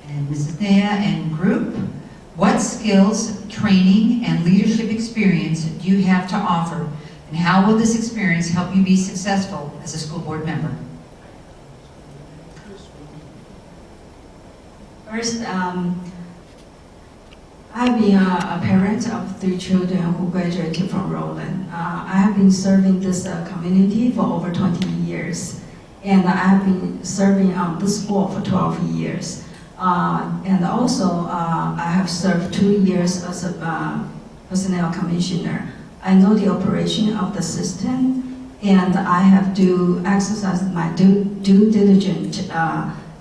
And Mrs. Thea and group, what skills, training, and leadership experience do you have to offer, and how will this experience help you be successful as a school board member? First, I've been a parent of 3 children who graduated from Roland. I have been serving this community for over 20 years, and I have been serving on this board for 12 years. And also, I have served 2 years as a personnel commissioner. I know the operation of the system, and I have to exercise my due diligence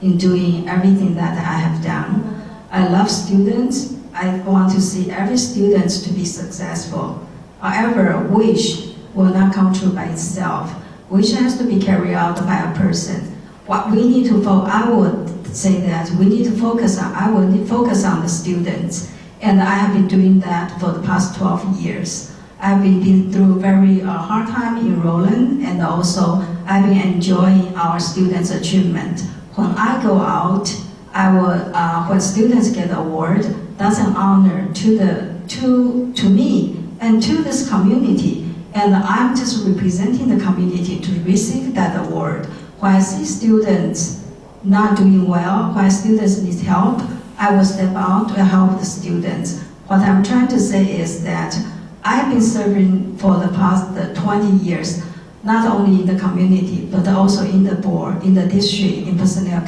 in doing everything that I have done. I love students. I want to see every student to be successful. However, wish will not come true by itself. Wish has to be carried out by a person. What we need to focus, I would say that we need to focus on, I will focus on the students. And I have been doing that for the past 12 years. I've been through very hard time in Roland, and also I've been enjoying our students' achievement. When I go out, I will, when students get award, that's an honor to me and to this community. And I'm just representing the community to receive that award. When I see students not doing well, when students need help, I will step out to help the students. What I'm trying to say is that I've been serving for the past 20 years, not only in the community, but also in the board, in the district, in personnel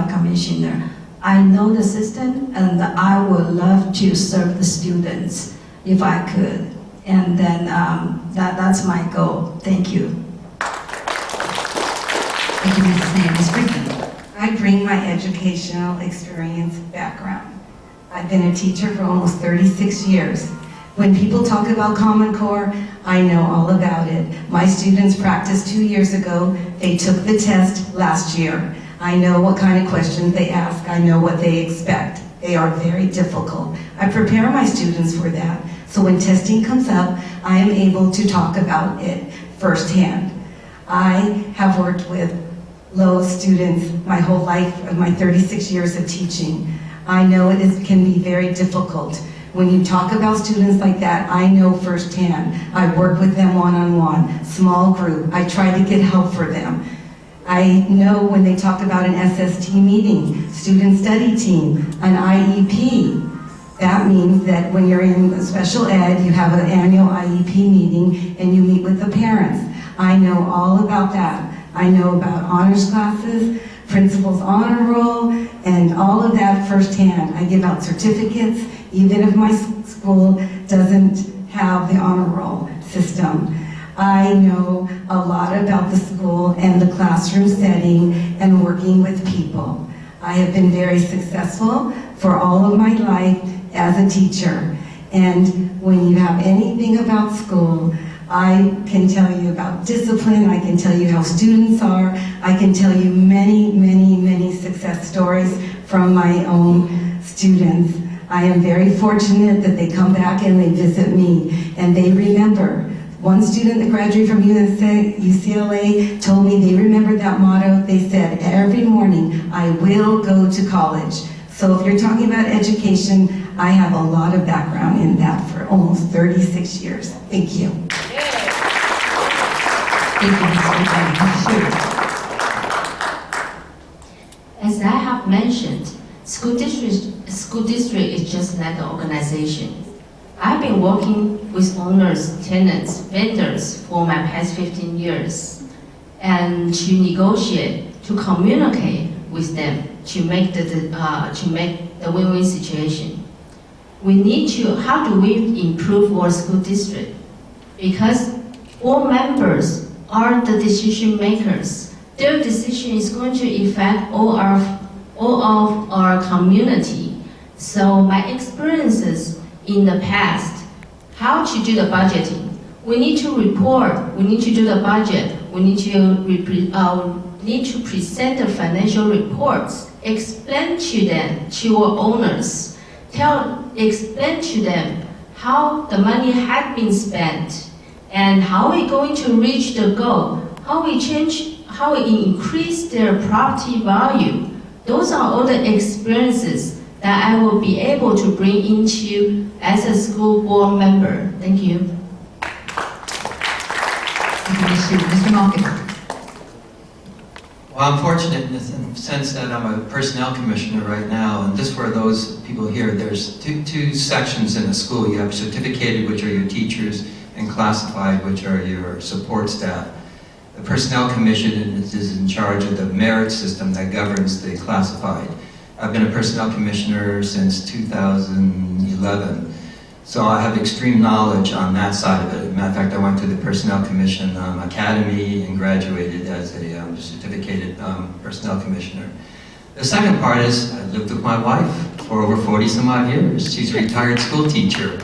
commissioner. I know the system, and I would love to serve the students if I could. And then that's my goal. Thank you. Thank you, Mrs. Thea. Ms. Ricky. I bring my educational experience background. I've been a teacher for almost 36 years. When people talk about Common Core, I know all about it. My students practiced 2 years ago. They took the test last year. I know what kind of questions they ask. I know what they expect. They are very difficult. I prepare my students for that. So when testing comes up, I am able to talk about it firsthand. I have worked with low students my whole life of my 36 years of teaching. I know it can be very difficult. When you talk about students like that, I know firsthand. I work with them one-on-one, small group. I try to get help for them. I know when they talk about an SST meeting, student study team, an IEP. That means that when you're in special ed, you have an annual IEP meeting and you meet with the parents. I know all about that. I know about honors classes, principal's honor roll, and all of that firsthand. I give out certificates, even if my school doesn't have the honor roll system. I know a lot about the school and the classroom setting and working with people. I have been very successful for all of my life as a teacher. And when you have anything about school, I can tell you about discipline, I can tell you how students are, I can tell you many, many, many success stories from my own students. I am very fortunate that they come back and they visit me and they remember. One student that graduated from UCLA told me they remembered that motto. They said, every morning, I will go to college. So if you're talking about education, I have a lot of background in that for almost 36 years. Thank you. Thank you, Ms. Ricky. As I have mentioned, school district is just like an organization. I've been working with owners, tenants, vendors for my past 15 years, and to negotiate, to communicate with them, to make the win-win situation. We need to, how do we improve our school district? Because all members are the decision makers. Their decision is going to affect all of our community. So my experiences in the past, how to do the budgeting. We need to report, we need to do the budget, we need to present the financial reports, explain to them, to our owners, explain to them how the money had been spent and how we're going to reach the goal, how we increase their property value. Those are all the experiences that I will be able to bring into as a school board member. Thank you. Thank you, Ms. Hsu. Mr. Malkin. Well, I'm fortunate in the sense that I'm a personnel commissioner right now, and just for those people here, there's two sections in the school. You have certificated, which are your teachers, and classified, which are your support staff. The Personnel Commission is in charge of the merit system that governs the classified. I've been a Personnel Commissioner since 2011, so I have extreme knowledge on that side of it. As a matter of fact, I went to the Personnel Commission Academy and graduated as a certificated Personnel Commissioner. The second part is I lived with my wife for over 40 some odd years. She's a retired school teacher.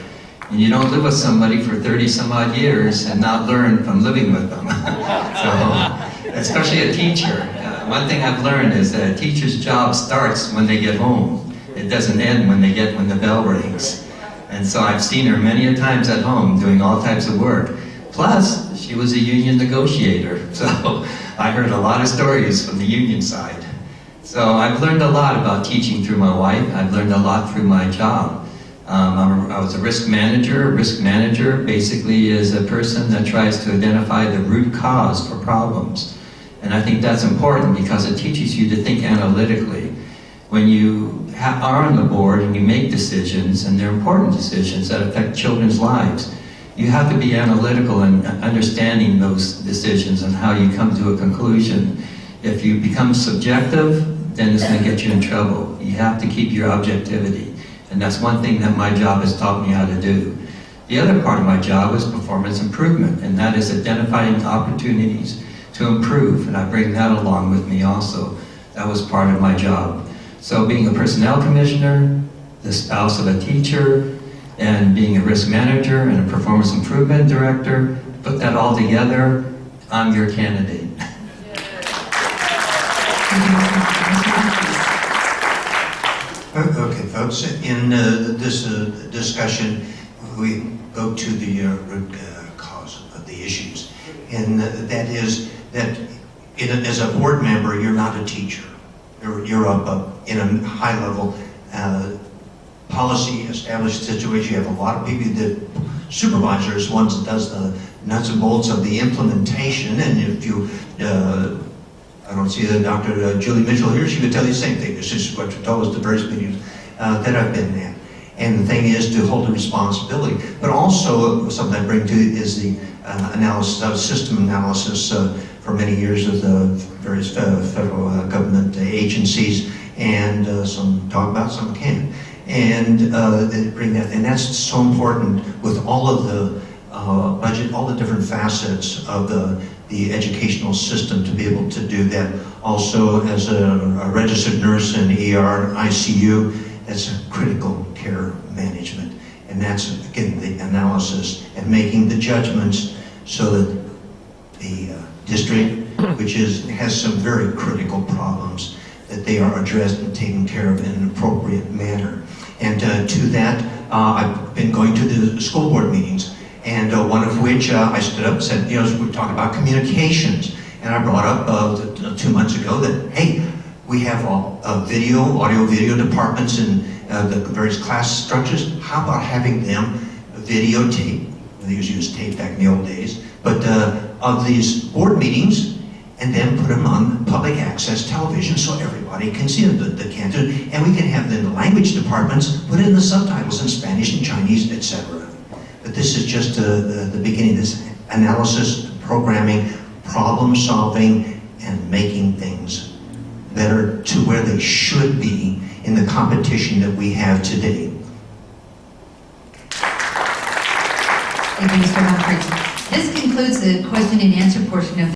And you don't live with somebody for 30 some odd years and not learn from living with them. So, especially a teacher. One thing I've learned is that a teacher's job starts when they get home. It doesn't end when the bell rings. And so I've seen her many a times at home doing all types of work. Plus, she was a union negotiator. So I heard a lot of stories from the union side. So I've learned a lot about teaching through my wife. I've learned a lot through my job. I was a risk manager. A risk manager basically is a person that tries to identify the root cause for problems. And I think that's important because it teaches you to think analytically. When you are on the board and you make decisions, and they're important decisions that affect children's lives, you have to be analytical in understanding those decisions and how you come to a conclusion. If you become subjective, then it's going to get you in trouble. You have to keep your objectivity. And that's one thing that my job has taught me how to do. The other part of my job is performance improvement, and that is identifying opportunities to improve, and I bring that along with me also. That was part of my job. So being a personnel commissioner, the spouse of a teacher, and being a risk manager and a performance improvement director, put that all together, I'm your candidate. Okay, folks, in this discussion, we go to the root cause of the issues. And that is that as a board member, you're not a teacher. You're up in a high-level policy established situation. You have a lot of people that supervisors, ones that does the nuts and bolts of the implementation. And if you I don't see Dr. Julie Mitchell here. She would tell you the same thing. This is what she told us the various meetings that I've been in. And the thing is to hold the responsibility. But also, something I bring to is the analysis, system analysis for many years of the various federal government agencies. And some talk about, some can't. And they bring that. And that's so important with all of the budget, all the different facets of the educational system to be able to do that. Also, as a registered nurse in ER and ICU, that's critical care management. And that's, again, the analysis and making the judgments so that the district, which has some very critical problems, that they are addressed and taken care of in an appropriate manner. And to that, I've been going to the school board meetings. And one of which I stood up and said, you know, we talk about communications. And I brought up 2 months ago that, hey, we have audio-video departments in the various class structures. How about having them videotape, they used tape back in the old days, but of these board meetings, and then put them on public access television so everybody can see them, the Canton, and we can have then the language departments put in the subtitles in Spanish and Chinese, etc. But this is just the beginning, this analysis, programming, problem solving, and making things better to where they should be in the competition that we have today. Thank you, Mr. Humphrey. This concludes the question and answer portion of